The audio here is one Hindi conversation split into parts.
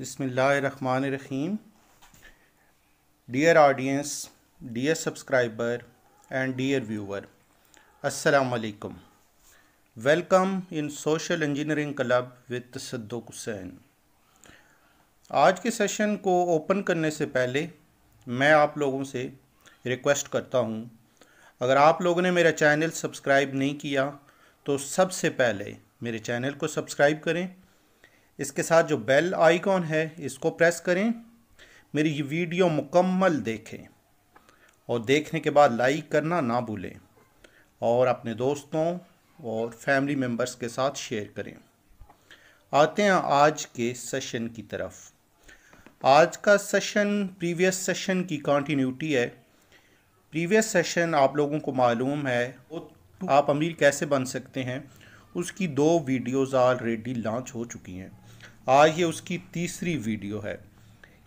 Bismillahirrahmanirrahim. Dear audience, dear subscriber and dear viewer, Assalamu alaikum. Welcome in Social Engineering Club with Sadduq Hussain. आज के सेशन को ओपन करने से पहले मैं आप लोगों से रिक्वेस्ट करता हूँ, अगर आप लोगों ने मेरा चैनल सब्सक्राइब नहीं किया तो सबसे पहले मेरे चैनल को सब्सक्राइब करें। इसके साथ जो बेल आइकॉन है इसको प्रेस करें। मेरी ये वीडियो मुकम्मल देखें और देखने के बाद लाइक करना ना भूलें और अपने दोस्तों और फैमिली मेम्बर्स के साथ शेयर करें। आते हैं आज के सेशन की तरफ। आज का सेशन प्रीवियस सेशन की कंटिन्यूटी है। प्रीवियस सेशन आप लोगों को मालूम है आप अमीर कैसे बन सकते हैं, उसकी 2 वीडियोज़ ऑलरेडी लॉन्च हो चुकी हैं। आज ये उसकी तीसरी वीडियो है।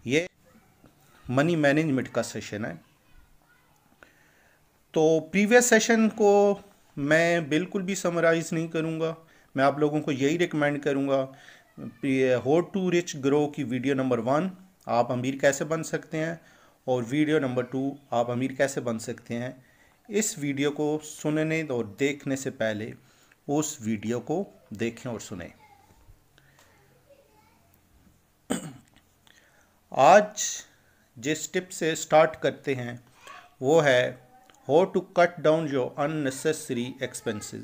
ये मनी मैनेजमेंट का सेशन है। तो प्रीवियस सेशन को मैं बिल्कुल भी समराइज़ नहीं करूँगा। मैं आप लोगों को यही रिकमेंड करूँगा, हाउ टू रिच ग्रो की वीडियो नंबर 1 आप अमीर कैसे बन सकते हैं और वीडियो नंबर 2 आप अमीर कैसे बन सकते हैं। इस वीडियो को सुनने और देखने से पहले उस वीडियो को देखें और सुनें। आज जिस टिप से स्टार्ट करते हैं वो है how to cut down your unnecessary expenses.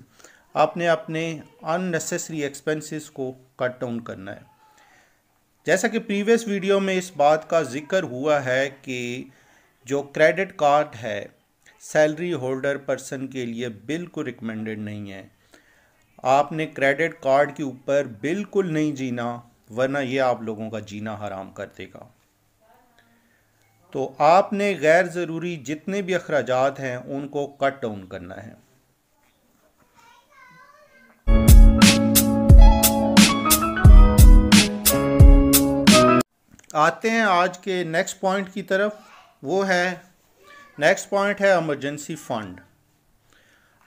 आपने अपने अननेसेसरी एक्सपेंसेस को कट डाउन करना है। जैसा कि प्रीवियस वीडियो में इस बात का जिक्र हुआ है कि जो क्रेडिट कार्ड है सैलरी होल्डर पर्सन के लिए बिल्कुल रिकमेंडेड नहीं है। आपने क्रेडिट कार्ड के ऊपर बिल्कुल नहीं जीना, वरना ये आप लोगों का जीना हराम कर देगा। तो आपने गैर ज़रूरी जितने भी अखराजात हैं उनको कट डाउन करना है। आते हैं आज के नेक्स्ट पॉइंट की तरफ। वो है नेक्स्ट पॉइंट है इमरजेंसी फ़ंड।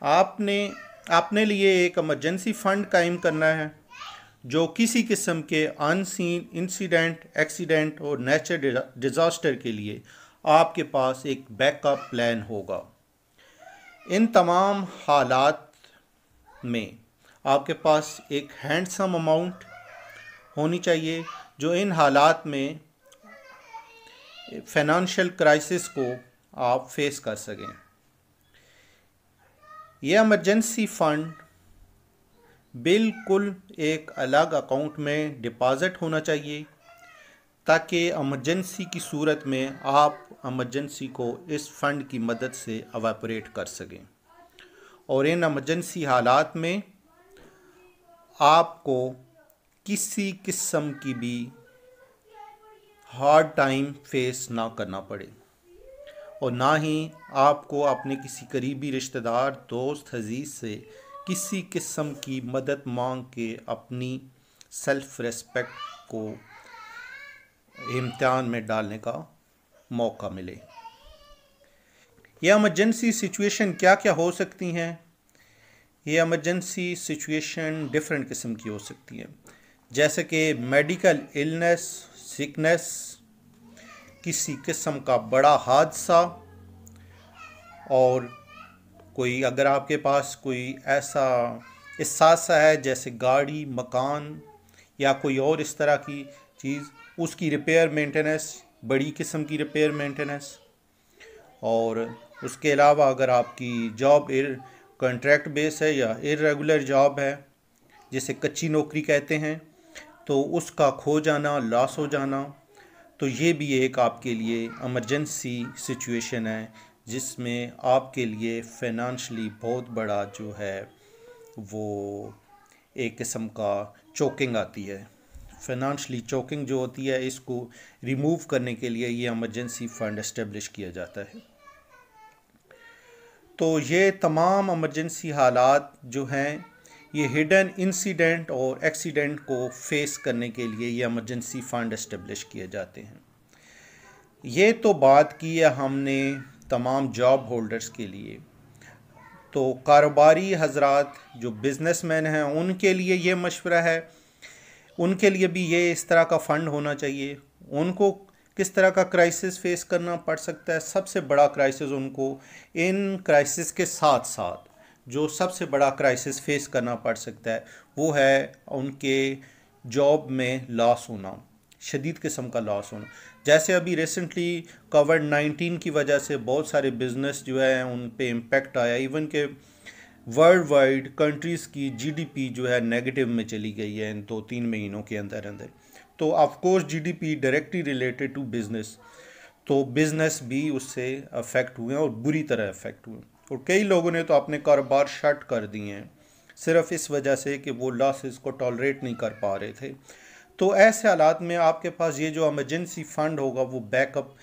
आपने अपने लिए एक इमरजेंसी फ़ंड कायम करना है जो किसी किस्म के अनसीन इंसिडेंट, एक्सीडेंट और नेचुरल डिज़ास्टर के लिए आपके पास एक बैकअप प्लान होगा। इन तमाम हालात में आपके पास एक हैंडसम अमाउंट होनी चाहिए जो इन हालात में फाइनेंशियल क्राइसिस को आप फेस कर सकें। यह इमरजेंसी फ़ंड बिल्कुल एक अलग अकाउंट में डिपॉज़िट होना चाहिए ताकि इमरजेंसी की सूरत में आप इमरजेंसी को इस फ़ंड की मदद से एवापोरेट कर सकें और इन इमरजेंसी हालात में आपको किसी किस्म की भी हार्ड टाइम फेस ना करना पड़े और ना ही आपको अपने किसी करीबी रिश्तेदार, दोस्त, अजीज़ से किसी किस्म की मदद मांग के अपनी सेल्फ रेस्पेक्ट को इम्तिहान में डालने का मौका मिले। यह इमरजेंसी सिचुएशन क्या क्या हो सकती हैं? ये इमरजेंसी सिचुएशन डिफरेंट किस्म की हो सकती है, जैसे कि मेडिकल इलनेस, सिकनेस, किसी किस्म का बड़ा हादसा, और कोई अगर आपके पास कोई ऐसा हादसा है जैसे गाड़ी, मकान या कोई और इस तरह की चीज़, उसकी रिपेयर मेंटेनेंस, बड़ी किस्म की रिपेयर मेंटेनेंस। और उसके अलावा अगर आपकी जॉब कॉन्ट्रैक्ट बेस है या इर्रेगुलर जॉब है जिसे कच्ची नौकरी कहते हैं, तो उसका खो जाना, लॉस हो जाना, तो ये भी एक आपके लिए इमरजेंसी सिचुएशन है जिसमें आपके लिए फाइनेंशियली बहुत बड़ा जो है वो एक किस्म का चोकिंग आती है। फाइनेंशियली चोकिंग जो होती है, इसको रिमूव करने के लिए ये इमरजेंसी फ़ंड एस्टेब्लिश किया जाता है। तो ये तमाम इमरजेंसी हालात जो हैं ये हिडन इंसिडेंट और एक्सीडेंट को फेस करने के लिए ये इमरजेंसी फ़ंड एस्टेब्लिश किए जाते हैं। ये तो बात की है हमने तमाम जॉब होल्डर्स के लिए। तो कारोबारी हजरात जो बिज़नेसमैन हैं उनके लिए ये मशवरा है उनके लिए भी ये इस तरह का फ़ंड होना चाहिए। उनको किस तरह का क्राइसिस फेस करना पड़ सकता है? सबसे बड़ा क्राइसिस उनको इन क्राइसिस के साथ साथ जो सबसे बड़ा क्राइसिस फेस करना पड़ सकता है वो है उनके जॉब में लॉस होना, शदीद किस्म का लॉस होना। जैसे अभी रिसेंटली कोविड-19 की वजह से बहुत सारे बिजनेस जो है उन पे इम्पेक्ट आया। इवन के वर्ल्ड वाइड कंट्रीज़ की जीडीपी जो है नेगेटिव में चली गई है इन 2-3 महीनों के अंदर अंदर। तो of course GDP directly related to business, तो बिजनेस भी उससे अफेक्ट हुए हैं और बुरी तरह अफेक्ट हुए। और कई लोगों ने तो अपने कारोबार शट कर दिए हैं सिर्फ इस वजह से कि वो लॉसेस को टॉलरेट नहीं कर पा रहे थे। तो ऐसे हालात में आपके पास ये जो इमरजेंसी फ़ंड होगा वो बैकअप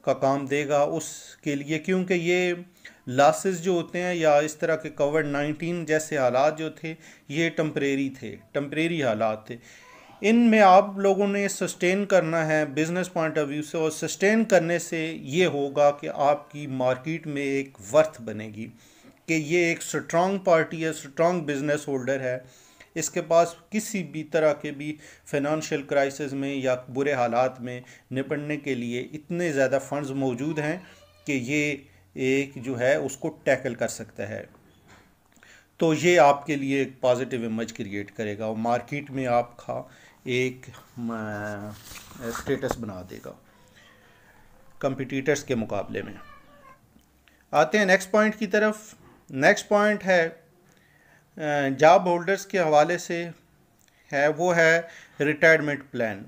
का काम देगा उसके लिए, क्योंकि ये लॉसेस जो होते हैं या इस तरह के कोविड-19 जैसे हालात जो थे ये टेम्परेरी थे, टेम्परेरी हालात थे। इनमें आप लोगों ने सस्टेन करना है बिजनेस पॉइंट ऑफ व्यू से, और सस्टेन करने से ये होगा कि आपकी मार्केट में एक वर्थ बनेगी कि ये एक स्ट्रॉन्ग पार्टी है, स्ट्रॉन्ग बिजनेस होल्डर है, इसके पास किसी भी तरह के भी फाइनेंशियल क्राइसिस में या बुरे हालात में निपटने के लिए इतने ज़्यादा फंड्स मौजूद हैं कि ये एक जो है उसको टैकल कर सकता है। तो ये आपके लिए एक पॉजिटिव इमेज क्रिएट करेगा और मार्केट में आपका एक स्टेटस बना देगा कंपटीटर्स के मुकाबले में। आते हैं नेक्स्ट पॉइंट की तरफ। नेक्स्ट पॉइंट है जॉब होल्डर्स के हवाले से है, वो है रिटायरमेंट प्लान।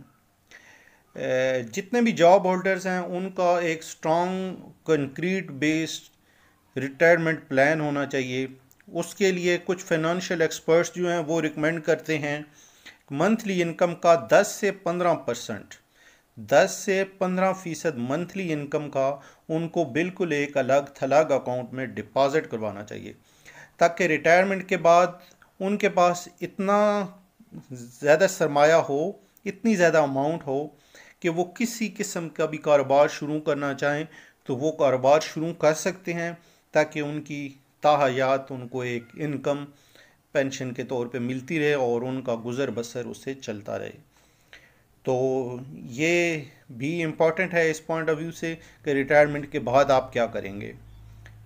जितने भी जॉब होल्डर्स हैं उनका एक strong concrete based retirement plan होना चाहिए। उसके लिए कुछ फाइनेंशियल एक्सपर्ट्स जो हैं वो रिकमेंड करते हैं मंथली इनकम का 10 से 15% मंथली इनकम का उनको बिल्कुल एक अलग थलग अकाउंट में डिपॉजिट करवाना चाहिए, ताकि रिटायरमेंट के बाद उनके पास इतना ज़्यादा सरमाया हो, इतनी ज़्यादा अमाउंट हो कि वो किसी किस्म का भी कारोबार शुरू करना चाहें तो वो कारोबार शुरू कर सकते हैं, ताकि उनकी ताहयात उनको एक इनकम पेंशन के तौर पे मिलती रहे और उनका गुज़र बसर उससे चलता रहे। तो ये भी इम्पॉर्टेंट है इस पॉइंट ऑफ व्यू से कि रिटायरमेंट के बाद आप क्या करेंगे।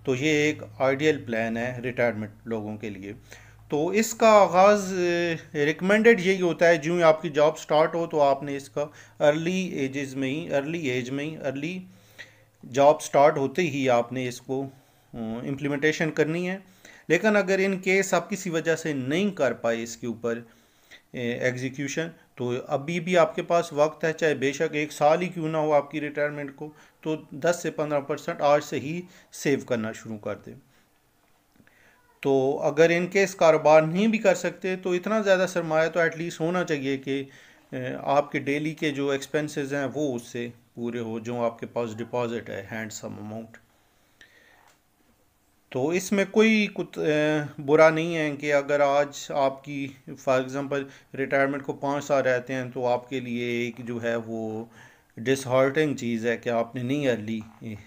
तो ये एक आइडियल प्लान है रिटायरमेंट लोगों के लिए। तो इसका आगाज़ रिकमेंडेड यही होता है, जो आपकी जॉब स्टार्ट हो तो आपने इसका अर्ली अर्ली जॉब स्टार्ट होते ही आपने इसको इम्प्लीमेंटेशन करनी है। लेकिन अगर इन केस आप किसी वजह से नहीं कर पाए इसके ऊपर एग्जीक्यूशन, तो अभी भी आपके पास वक्त है, चाहे बेशक 1 साल ही क्यों ना हो आपकी रिटायरमेंट को, तो 10 से 15% आज से ही सेव करना शुरू कर दें। तो अगर इन केस कारोबार नहीं भी कर सकते तो इतना ज़्यादा सरमाया तो एटलीस्ट होना चाहिए कि आपके डेली के जो एक्सपेंसेस हैं वो उससे पूरे हो, जो आपके पास डिपॉजिट है हैंडसम अमाउंट। तो इसमें कोई कुछ बुरा नहीं है कि अगर आज आपकी फॉर एग्ज़ाम्पल रिटायरमेंट को 5 साल रहते हैं तो आपके लिए एक जो है वो डिसहार्टिंग चीज़ है कि आपने नहीं अर्ली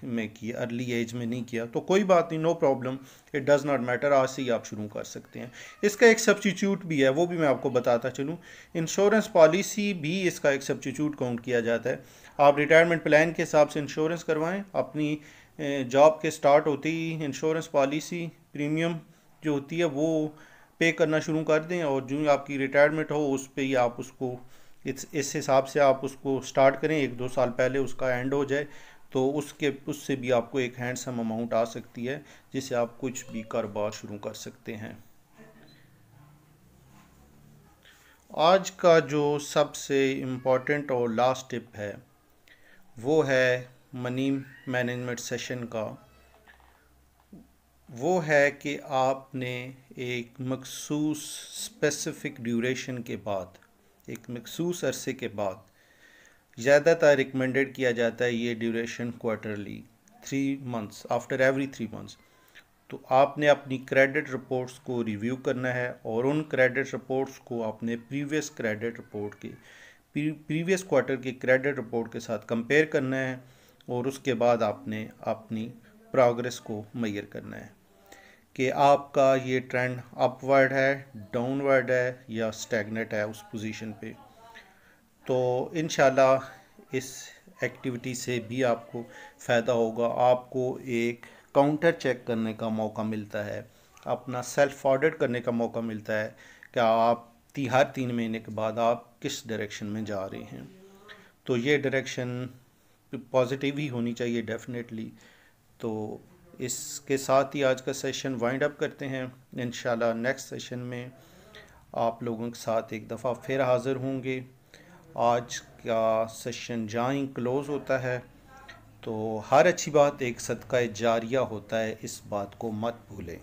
में किया, अर्ली एज में नहीं किया, तो कोई बात नहीं, no problem, it does not matter, आज से ही आप शुरू कर सकते हैं। इसका एक सब्स्टिट्यूट भी है, वो भी मैं आपको बताता चलूँ। इंश्योरेंस पॉलिसी भी इसका एक सब्स्टिट्यूट काउंट किया जाता है। आप रिटायरमेंट प्लान के हिसाब से इंश्योरेंस करवाएं, अपनी जॉब के स्टार्ट होते ही इंश्योरेंस पॉलिसी प्रीमियम जो होती है वो पे करना शुरू कर दें, और जो आपकी रिटायरमेंट हो उस पर ही आप उसको इस हिसाब से आप उसको स्टार्ट करें, 1-2 साल पहले उसका एंड हो जाए, तो उससे भी आपको एक हैंडसम अमाउंट आ सकती है जिससे आप कुछ भी कारोबार शुरू कर सकते हैं। आज का जो सबसे इम्पोर्टेंट और लास्ट टिप है वो है मनी मैनेजमेंट सेशन का। वो है कि आपने एक मखसूस स्पेसिफिक ड्यूरेशन के बाद, एक मखसूस अरसे के बाद, ज़्यादातर रिकमेंडेड किया जाता है ये duration quarterly, 3 months, after every 3 months, तो आपने अपनी क्रेडिट रिपोर्ट्स को रिव्यू करना है और उन क्रेडिट रिपोर्ट्स को आपने प्रीवियस क्रेडिट रिपोर्ट के प्रीवियस क्वार्टर की क्रेडिट रिपोर्ट के साथ कंपेयर करना है, और उसके बाद आपने अपनी प्रोग्रेस को मेजर करना है कि आपका ये ट्रेंड अपवर्ड है, डाउनवर्ड है या स्टैग्नेट है उस पोजीशन पे। तो इंशाल्लाह इस एक्टिविटी से भी आपको फ़ायदा होगा। आपको एक काउंटर चेक करने का मौका मिलता है, अपना सेल्फ ऑडिट करने का मौका मिलता है कि आप हर 3 महीने के बाद आप किस डायरेक्शन में जा रहे हैं। तो ये डायरेक्शन पॉजिटिव ही होनी चाहिए डेफिनेटली। तो इसके साथ ही आज का सेशन वाइंड अप करते हैं। इंशाल्लाह नेक्स्ट सेशन में आप लोगों के साथ एक दफ़ा फिर हाज़िर होंगे। आज का सेशन जहाँ ही क्लोज़ होता है। तो हर अच्छी बात एक सदका जारिया होता है, इस बात को मत भूलें।